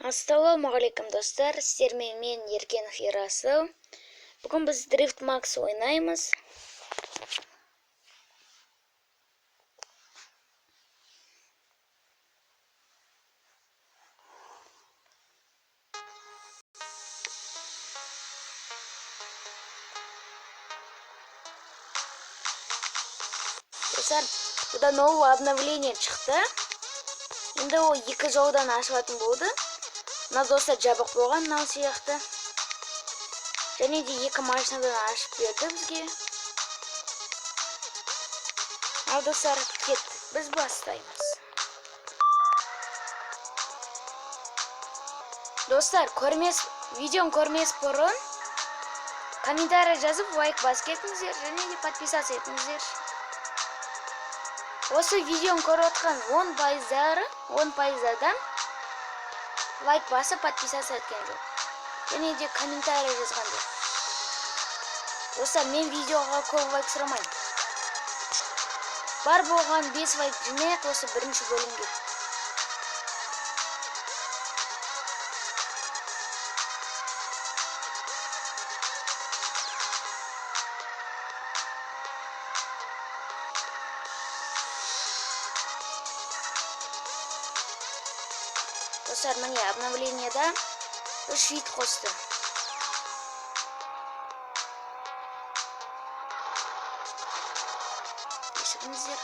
Ассалаумағалейкум достар, сіздермен мен Еркенов Ерасыл. Бүгін біз Drift Max ойнаймыз. Достар, бұда новое обновление шықты. Енді ол екі жолдан ашылатын болды. Мына достар жабық болған, мынау сияқты. Және де екі машинадан ашып берді бізге. Ал достар, кеттік, біз бастаймыз. Достар, видеоны көрмес бұрын комментарий жазып, лайк басып кетіңіздер, және де подписаться етіңіздер. Осы видеоны көріп отқан 10%-дан лайк басып подписаться еткен жоқ. Және де комментарий жазған жоқ. Достар, мен видеоға көп лайк сұрамайым. Бар болған 5 лайк жинайық осы бірінші бөлімге. Достар, міне обновлениеда 3 вид қосты. Ешіңіздер.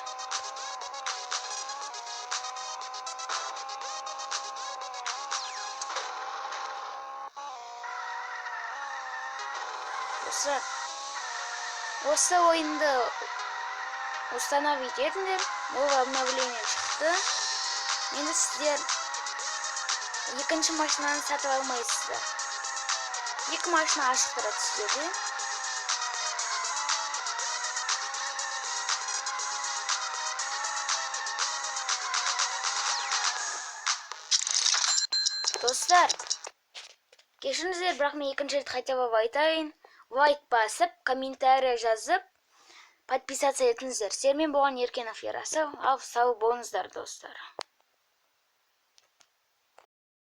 Осы ойынды установить етіңдер. Новое обновление шықты. Енді сіздер екінші машинаны сатып алмайсыздар. Екі машина ашық тұрады сіздерде. Достар, кешіріңіздер, бірақ мен екінші рет қайталап айтайын. Лайк басып, комментарий жазып, подписаться етіңіздер. Сіздермен болған Еркенов Ерасыл. Ал сау болыңыздар, достар.